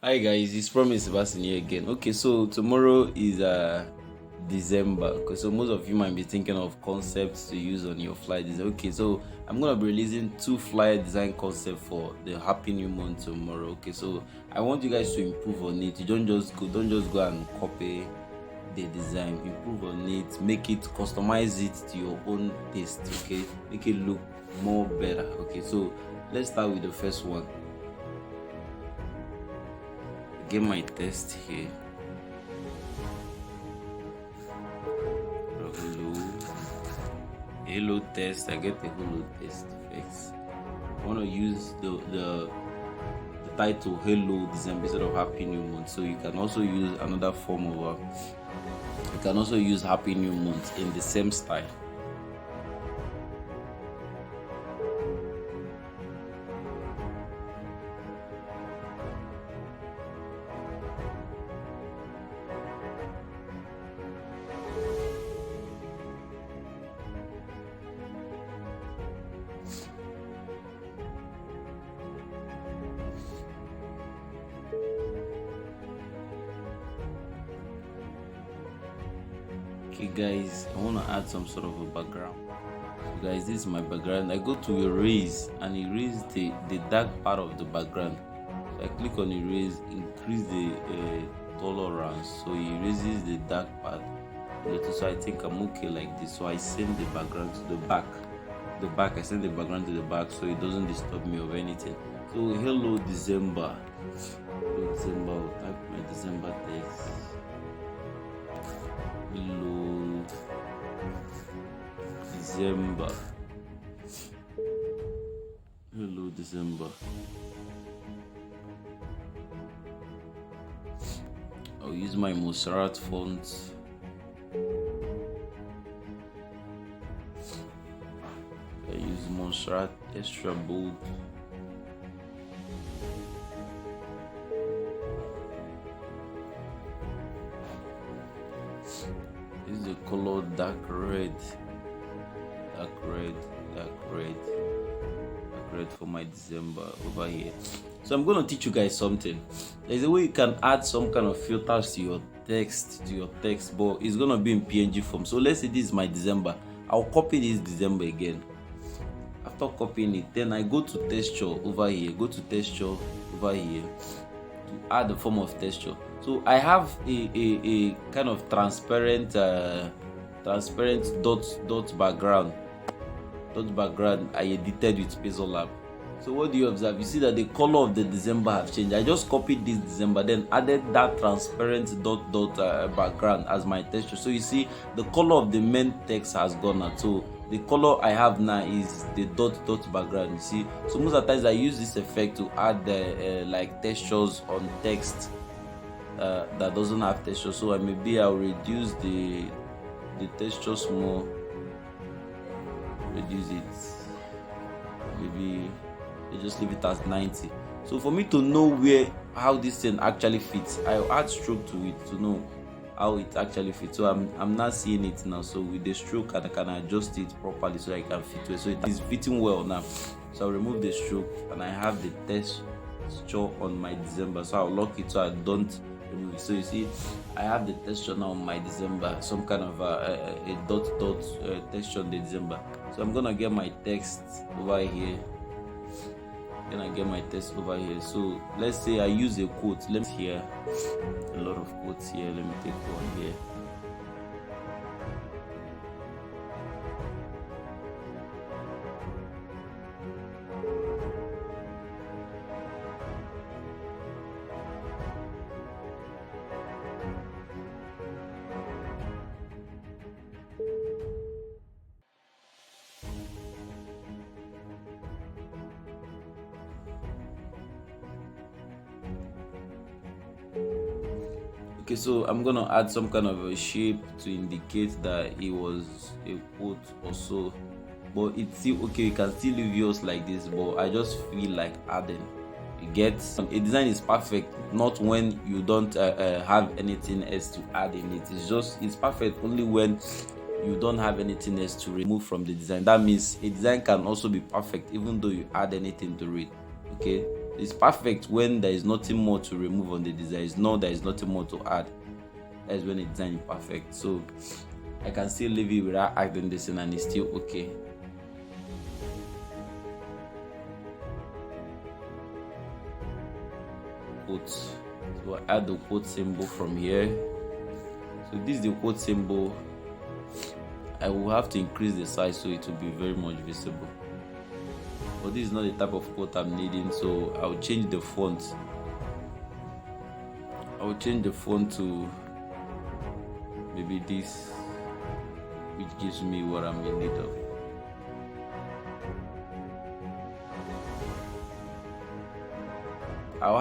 Hi guys, it's Promise Sebastian here again. Okay, so tomorrow is December. Okay, so most of you might be thinking of concepts to use on your flyer design. Okay, so I'm gonna be releasing 2 flyer design concepts for the Happy New Month tomorrow. Okay, so I want you guys to improve on it. You don't just go and copy the design. Improve on it, make it, customize it to your own taste. Okay, make it look more better. Okay, so let's start with the first one. Get my test here. Hello test. I get the hello test fix. I want to use the title Hello December instead of Happy New Month. So you can also use another form of you can also use Happy New Month in the same style. Okay guys, I want to add some sort of a background. So guys, this is my background. I go to erase and erase the dark part of the background. So I click on erase, increase the tolerance, so it erases the dark part. So I think I'm okay like this. So I send the background to the back. I send the background to the back so it doesn't disturb me of anything. So hello December. Hello December. I'll type my December text. Hello December. Hello December. I'll use my Montserrat font. I use Montserrat extra bold. This is the color dark red for my December over here. So I'm going to teach you guys something. There's a way you can add some kind of filters to your text, but it's going to be in PNG form. So let's say this is my December. I'll copy this December again. After copying it, then I go to texture over here. To add the form of texture. So I have a kind of transparent dot background. I edited with pixellab. So what do you observe? You see that the color of the December have changed. I just copied this December, then added that transparent dot background as my texture. So you see the color of the main text has gone out. So the color I have now is the dot background. You see, so most of the times I use this effect to add like textures on text that doesn't have texture. So I'll reduce the textures more. Reduce it. Maybe just leave it as 90. So for me to know how this thing actually fits, I'll add stroke to it to know how it actually fits. So I'm not seeing it now. So with the stroke, I can adjust it properly so I can fit it. So it is fitting well now. So I'll remove the stroke and I have the texture on my December. So I'll lock it so I don't remove it. So you see, I have the texture now on my December, some kind of a dot texture on the December. So I'm gonna get my text over here. So let's say I use a quote. Let me hear a lot of quotes here. Let me take one here. Okay, so I'm gonna add some kind of a shape to indicate that it was a quote or so, but it's still okay. You can still leave yours like this, but I just feel like adding. You get a design is perfect not when you don't have anything else to add in it. It's perfect only when you don't have anything else to remove from the design. That means a design can also be perfect even though you add anything to it. Okay, It's perfect when there is nothing more to remove on the design. There is nothing more to add. That's when the design is perfect. So I can still leave it without adding this in and it's still okay. Quote. So I add the quote symbol from here. So this is the quote symbol. I will have to increase the size so it will be very much visible. But this is not the type of quote I'm needing, so I'll change the font. I'll change the font to maybe this, which gives me what I'm in need of. I will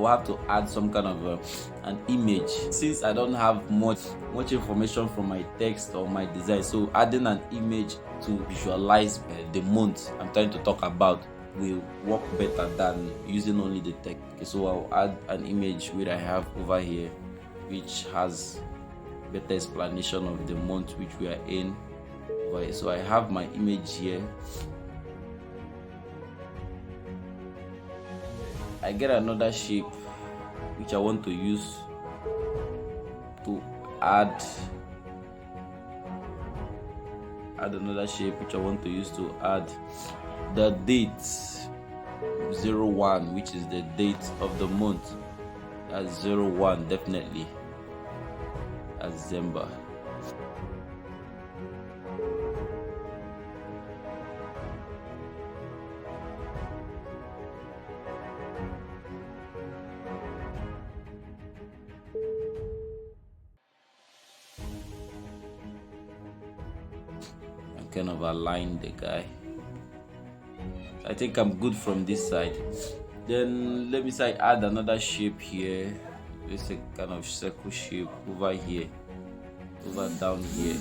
have to add some kind of an image, since I don't have much information from my text or my design. So adding an image to visualize the month I'm trying to talk about will work better than using only the text. Okay, so I'll add an image which I have over here, which has better explanation of the month which we are in. So I have my image here. I get another shape which I want to use to add another shape which I want to use to add the date 01, which is the date of the month. That's 01, definitely. That's December. Kind of align the guy. I think I'm good from this side. Then let me say add another shape here. It's a kind of circle shape over here, over down here.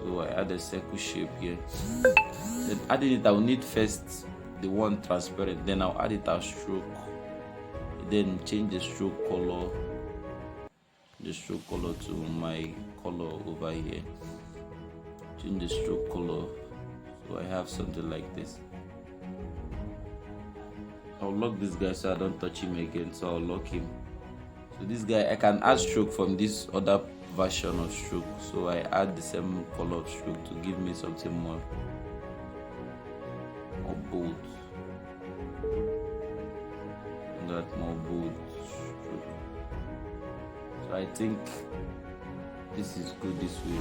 So I add a circle shape here. Then adding it, I will need first the one transparent. Then I'll add it as stroke. Then change the stroke color. The stroke color to my color over here. Change the stroke color, so I have something like this. I'll lock this guy so I don't touch him again, so I'll lock him. So this guy, I can add stroke from this other version of stroke, so I add the same color of stroke to give me something more bold. That more bold stroke. So I think this is good this way.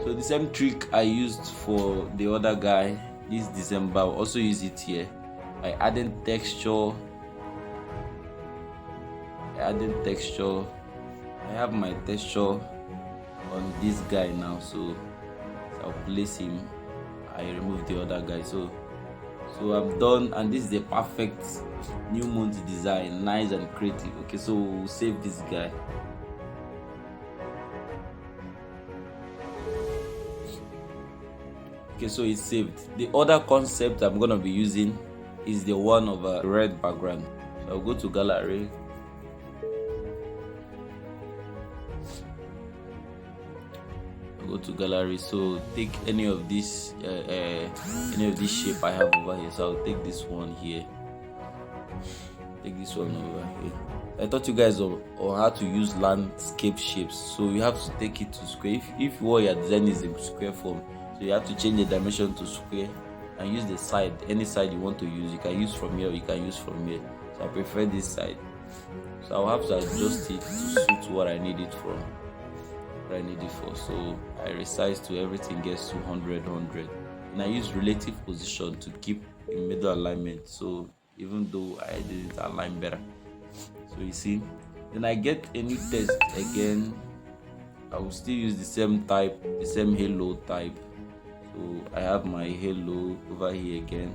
So the same trick I used for the other guy this December, I'll also use it here. I added texture. I have my texture on this guy now, so I'll place him. I remove the other guy. So I'm done, and this is the perfect new month design, nice and creative. Okay, so we'll save this guy. Okay, so it's saved. The other concept I'm gonna be using is the one of a red background. So I'll go to gallery. So take any of this shape I have over here. So I'll take this one here. Take this one over here. I taught you guys on how to use landscape shapes. So you have to take it to square. If what your design is in square form, so you have to change the dimension to square and use the side. Any side you want to use, you can use from here or you can use from here. So I prefer this side. So I'll have to adjust it to suit what I need it for. So I resize to everything gets to 100. And I use relative position to keep in middle alignment. So even though I didn't align better. So you see, then I get a new text again. I will still use the same type, the same halo type. So I have my halo over here again.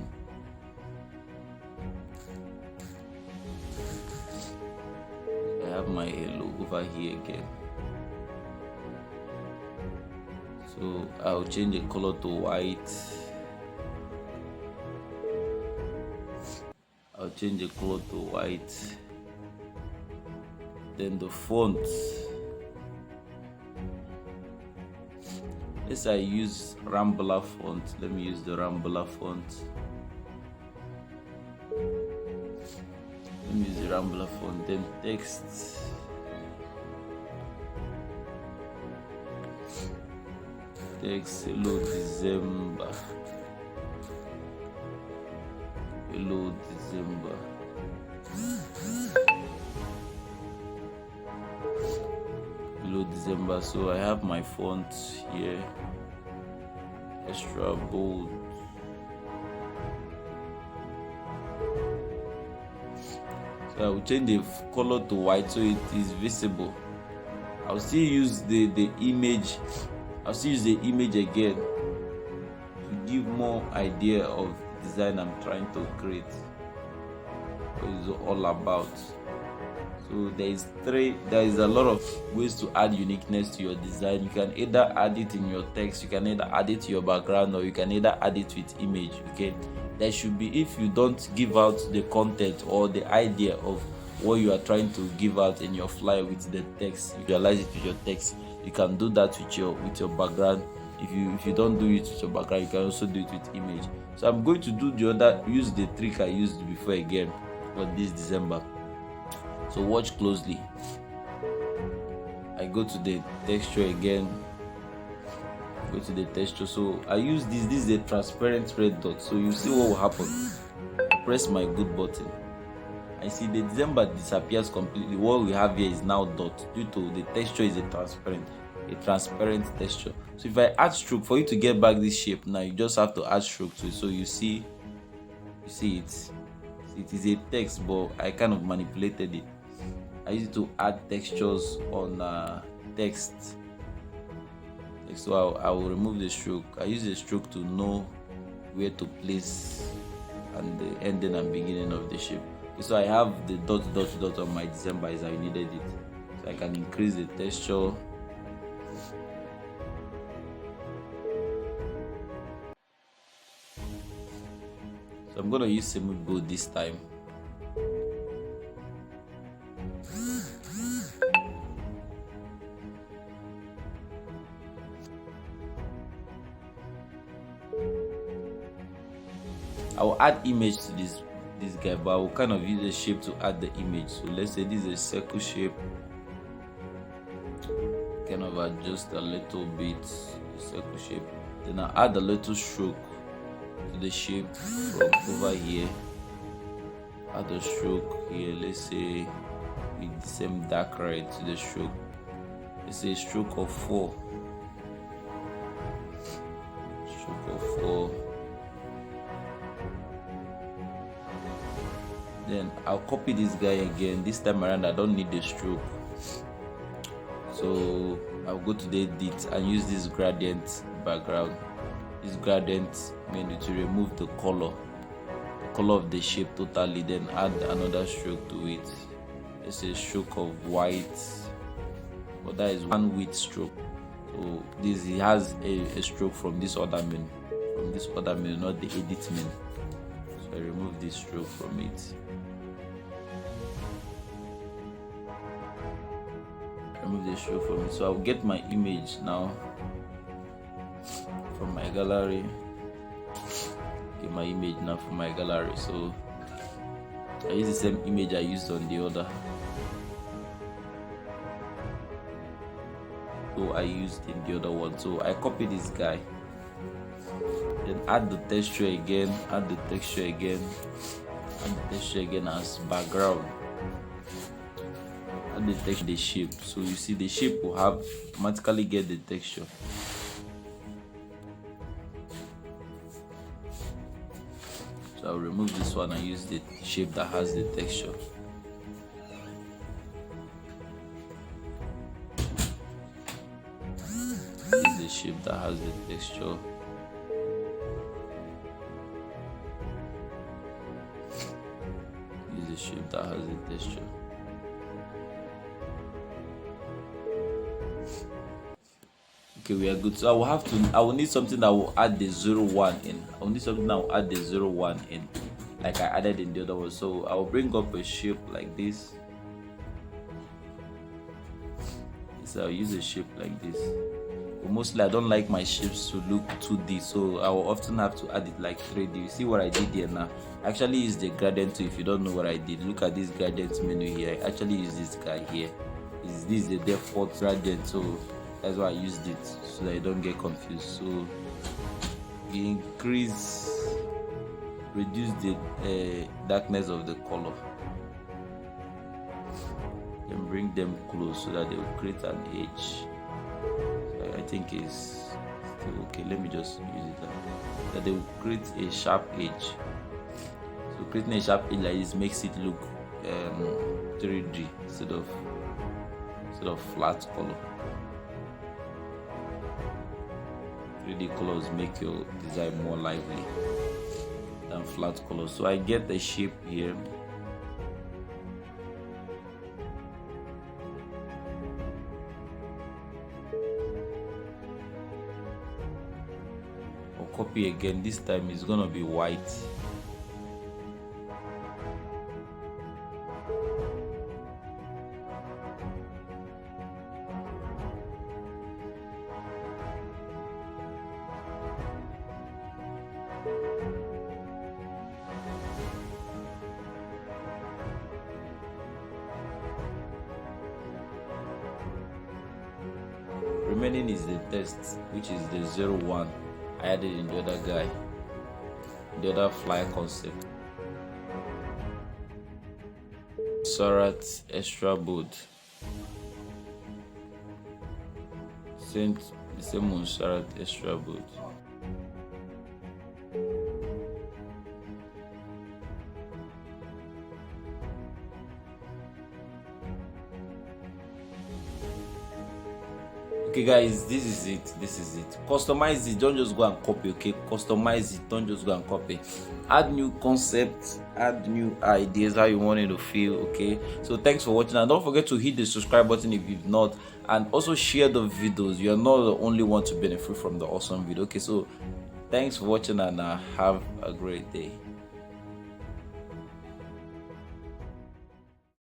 So I'll change the color to white. Then the font. Let's I use Rambler font. Let me use the Rambler font. Let me use the Rambler font. Then text. Text hello December. Hello December. Hello December. So I have my font here. Extra bold. So I will change the color to white so it is visible. I'll still use the image. I'll still use the image again to give more idea of the design I'm trying to create. What it's all about. So there is a lot of ways to add uniqueness to your design. You can either add it in your text, you can either add it to your background, or you can either add it with image. Okay, there should be, if you don't give out the content or the idea of what you are trying to give out in your flyer with the text, visualize it with your text. You can do that with your background. If you don't do it with your background, you can also do it with image. So I'm going to do use the trick I used before again for this December. So watch closely. I go to the texture again. Go to the texture. So I use this. This is a transparent red dot. So you see what will happen. I press my good button. I see the December disappears completely. What we have here is now dot, due to the texture is a transparent texture. So if I add stroke, for you to get back this shape now, you just have to add stroke to it. So you see it. It is a text, but I kind of manipulated it. I use it to add textures on text. So I will remove the stroke. I use the stroke to know where to place and the ending and beginning of the shape. So I have the dot on my December as I needed it. So I can increase the texture. So I'm gonna use semi-bold this time. I will add image to this guy, but I will kind of use a shape to add the image. So let's say this is a circle shape. Kind of adjust a little bit the circle shape. Then I add a little stroke to the shape from over here. Add a stroke here. Let's say with the same dark red to the stroke. Let's say a stroke of 4. Stroke of 4. Then I'll copy this guy again. This time around I don't need the stroke, so I'll go to the edit and use this gradient background. This gradient means to remove the color of the shape totally, then add another stroke to it. It's a stroke of white, but that is one width stroke. So this, it has a stroke from this other main, not the edit main. So I remove this stroke from it. Remove the stroke from it. So I'll get my image now from my gallery. Get my image now from my gallery. So I use the same image I used on the other. So I used in the other one. So I copy this guy. Then add the texture again. Add the texture again as background. Add the texture, the shape. So you see the shape will have automatically get the texture. So I'll remove this one and use the shape that has the texture. This is the shape that has the texture. This is the shape that has the texture. Okay, we are good. So I will need something that will add the 01 in. I will need something that will add the 01 in, like I added in the other one. So I will bring up a shape like this. So I'll use a shape like this. But mostly I don't like my shapes to look 2D, so I will often have to add it like 3D. You see what I did here now? I actually use the gradient tool. If you don't know what I did, look at this gradient menu here. I actually use this guy here. This is the default gradient, so that's why I used it, so that you don't get confused. So we reduce the darkness of the color, then bring them close so that they will create an edge. I think is still okay. Let me just use it that they will create a sharp edge. So creating a sharp edge like this makes it look 3D instead of flat color. 3D colors make your design more lively than flat colors. So I get the shape here. I'll copy again. This time it's gonna be white. Remaining is the text, which is the 01 I added in the other guy, the other flyer concept. Surat extra bold. The same on Surat extra bold. Okay guys, this is it. Customize it, don't just go and copy. Okay, customize it, don't just go and copy. Add new concepts, add new ideas, how you want it to feel. Okay, so thanks for watching, and don't forget to hit the subscribe button if you've not, and also share the videos. You are not the only one to benefit from the awesome video. Okay, so thanks for watching, and have a great day.